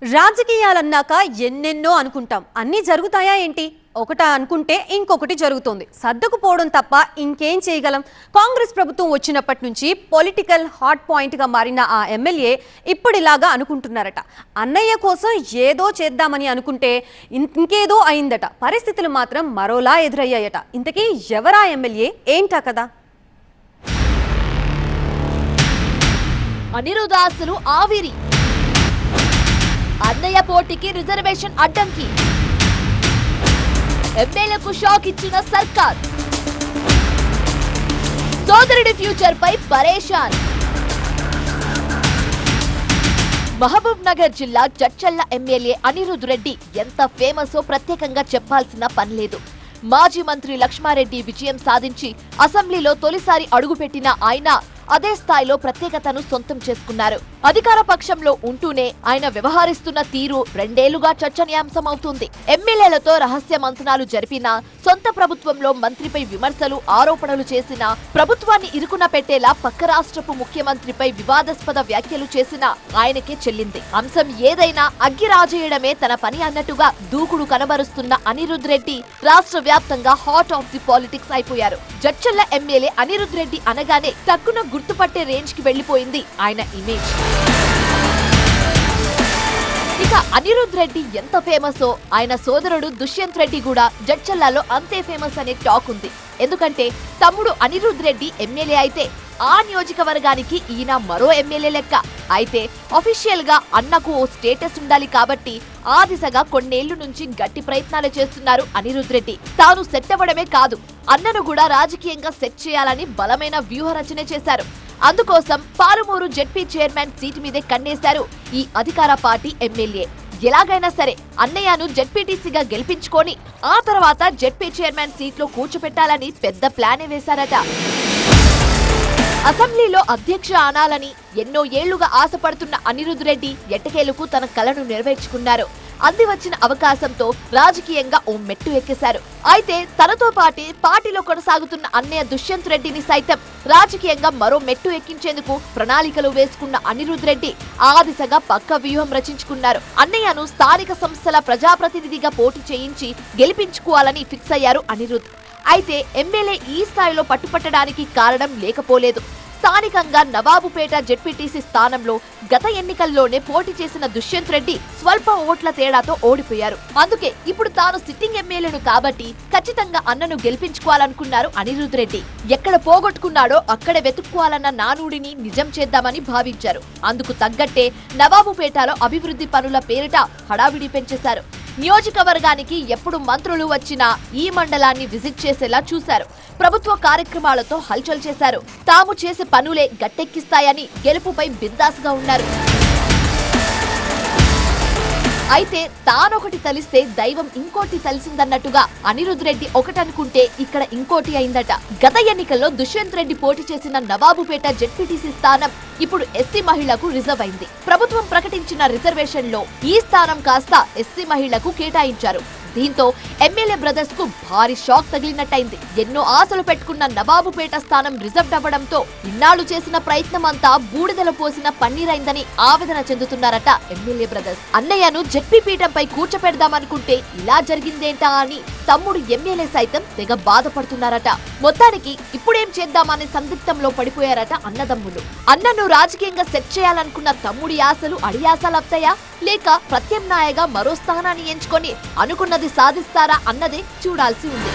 రాజకీయాలన్నాక ఎన్నెన్నో అనుకుంటాం. అన్నీ జరుగుతాయా ఏంటి? ఒకట అనుకుంటే ఇంకొకటి జరుగుతుంది. సర్దుకుపోవడం తప్ప ఇంకేం చేయగలం? కాంగ్రెస్ ప్రభుత్వం వచ్చినప్పటి నుంచి పొలిటికల్ హాట్ పాయింట్గా మారిన ఆ ఎమ్మెల్యే ఇప్పుడిలాగా అనుకుంటున్నారట. అన్నయ్య కోసం ఏదో చేద్దామని అనుకుంటే ఇంకేదో అయిందట. పరిస్థితులు మాత్రం మరోలా ఎదురయ్యాయట. ఇంతకీ ఎవరా ఎమ్మెల్యే, ఏంటా కదా? అనిరుదాసులు ఆవిరి, అన్నయ్య పోటీకి రిజర్వేషన్ అడ్డంకి, ఎమ్మెల్యేకు షాక్ ఇచ్చిన సర్కార్, సోదరుడి ఫ్యూచర్ పై పరేషాన్. మహబూబ్ నగర్ జిల్లా జడ్చర్ల ఎమ్మెల్యే అనిరుద్ రెడ్డి ఎంత ఫేమసో ప్రత్యేకంగా చెప్పాల్సిన పనిలేదు. మాజీ మంత్రి లక్ష్మారెడ్డి విజయం సాధించి అసెంబ్లీలో తొలిసారి అడుగుపెట్టిన ఆయన అదే స్థాయిలో ప్రత్యేకతను సొంతం చేసుకున్నారు. అధికార పక్షంలో ఉంటూనే ఆయన వ్యవహరిస్తున్న తీరు రెండేళ్లుగా చర్చనీయాంశమవుతుంది. ఎమ్మెల్యేలతో రహస్య మంతనాలు జరిపినా, సొంత ప్రభుత్వంలో మంత్రిపై విమర్శలు, ఆరోపణలు చేసినా, ప్రభుత్వాన్ని ఇరుకున పెట్టేలా పక్క రాష్ట్రపు ముఖ్యమంత్రిపై వివాదాస్పద వ్యాఖ్యలు చేసినా ఆయనకే చెల్లింది. అంశం ఏదైనా అగ్గి రాజేయడమే తన పని అన్నట్టుగా దూకుడు కనబరుస్తున్న అనిరుద్ రెడ్డి రాష్ట్ర వ్యాప్తంగా హాట్ ఆఫ్ ది పాలిటిక్స్ అయిపోయారు. జడ్చర్ల ఎమ్మెల్యే అనిరుద్ రెడ్డి అనగానే తక్కువ గుర్తుపట్టే రేంజ్ కి వెళ్లిపోయింది ఆయన ఇమేజ్. ఇక అనిరుద్ రెడ్డి ఎంత ఫేమసో ఆయన సోదరుడు దుష్యంత్ రెడ్డి కూడా జడ్చర్లలో అంతే ఫేమస్ అనే టాక్ ఉంది. ఎందుకంటే తమ్ముడు అనిరుద్ రెడ్డి ఎమ్మెల్యే అయితే ఆ నియోజకవర్గానికి ఈయన మరో ఎమ్మెల్యే లెక్క. అయితే అఫీషియల్ గా అన్నకు ఓ స్టేటస్ ఉండాలి కాబట్టి ఆ దిశగా కొన్నేళ్ల నుంచి గట్టి ప్రయత్నాలు చేస్తున్నారు అనిరుద్ రెడ్డి. తాను సెట్ అవ్వడమే కాదు, అన్నను కూడా రాజకీయంగా సెట్ చేయాలని బలమైన వ్యూహ రచన చేశారు. అందుకోసం పాలమూరు జెడ్పీ చైర్మన్ సీటు మీదే కన్నేశారు ఈ అధికార పార్టీ ఎమ్మెల్యే. ఎలాగైనా సరే అన్నయ్యను జెడ్పీటీసీగా గెలిపించుకొని ఆ తర్వాత జెడ్పీ చైర్మన్ సీట్లో కూర్చోపెట్టాలని పెద్ద ప్లానే వేశారట. అసెంబ్లీలో అధ్యక్ష అనాలని ఎన్నో ఏళ్లుగా ఆశపడుతున్న అనిరుద్ రెడ్డి ఎట్టకేలకు తన కలను నెరవేర్చుకున్నారు. అంది వచ్చిన అవకాశంతో రాజకీయంగా ఓ మెట్టు ఎక్కేశారు. అయితే తనతో పాటు పార్టీలో కొనసాగుతున్న అన్నయ్య దుష్యంత్ రెడ్డిని సైతం రాజకీయంగా మరో మెట్టు ఎక్కించేందుకు ప్రణాళికలు వేసుకున్న అనిరుద్ రెడ్డి ఆ దిశగా పక్క వ్యూహం రచించుకున్నారు. అన్నయ్యను స్థానిక సంస్థల ప్రజాప్రతినిధిగా పోటీ చేయించి గెలిపించుకోవాలని ఫిక్స్ అయ్యారు అనిరుద్. అయితే ఎమ్మెల్యే ఈ స్థాయిలో పట్టుపట్టడానికి కారణం లేకపోలేదు. స్థానికంగా నవాబుపేట జెడ్పీటీసీ స్థానంలో గత ఎన్నికల్లోనే పోటీ చేసిన దుష్యంత్ రెడ్డి స్వల్ప ఓట్ల తేడాతో ఓడిపోయారు. అందుకే ఇప్పుడు తాను సిట్టింగ్ ఎమ్మెల్యేను కాబట్టి ఖచ్చితంగా అన్నను గెలిపించుకోవాలనుకున్నారు అనిరుద్ రెడ్డి. ఎక్కడ పోగొట్టుకున్నాడో అక్కడే వెతుక్కోవాలన్న నానుడిని నిజం చేద్దామని భావించారు. అందుకు తగ్గట్టే నవాబుపేటలో అభివృద్ధి పనుల పేరిట హడావిడి పెంచేశారు. నియోజకవర్గానికి ఎప్పుడు మంత్రులు వచ్చినా ఈ మండలాన్ని విజిట్ చేసేలా చూశారు. ప్రభుత్వ కార్యక్రమాలతో హల్చల్ చేశారు. తాము చేసే పనులే గట్టెక్కిస్తాయని గెలుపుపై బిందాసుగా ఉన్నారు. అయితే తానొకటి తలిస్తే దైవం ఇంకోటి తలిసిందన్నట్టుగా అనిరుద్ రెడ్డి ఒకటనుకుంటే ఇక్కడ ఇంకోటి అయిందట. గత ఎన్నికల్లో దుష్యంత్ రెడ్డి పోటీ చేసిన నవాబుపేట జెడ్పీటీసీ స్థానం ఇప్పుడు ఎస్సీ మహిళకు రిజర్వ్ అయింది. ప్రభుత్వం ప్రకటించిన రిజర్వేషన్ లో ఈ స్థానం కాస్త ఎస్సీ మహిళకు కేటాయించారు. దీంతో ఎమ్మెల్యే బ్రదర్స్ కు భారీ షాక్ తగిలినట్టయింది. ఎన్నో ఆశలు పెట్టుకున్న నవాబుపేట స్థానం రిజర్వ్ అవ్వడంతో ఇన్నాళ్లు చేసిన ప్రయత్నం అంతా బూడిదల పోసిన పన్నీరైందని ఆవేదన చెందుతున్నారట ఎమ్మెల్యే బ్రదర్స్. అన్నయ్యను జెడ్పీ పీఠంపై కూర్చోపెడదామనుకుంటే ఇలా జరిగిందేంటా అని తమ్ముడు ఎమ్మెల్యే సైతం తెగ బాధపడుతున్నారట. మొత్తానికి ఇప్పుడేం చేద్దామనే సందిగ్ధంలో పడిపోయారట అన్నదమ్ములు. అన్నను రాజకీయంగా సెట్ చేయాలనుకున్న తమ్ముడి ఆశలు అడియాసలవుతాయా, లేక ప్రత్యామ్నాయగా మరో స్థానాన్ని ఎంచుకొని అనుకున్నది సాధిస్తారా అన్నదే చూడాల్సి ఉంది.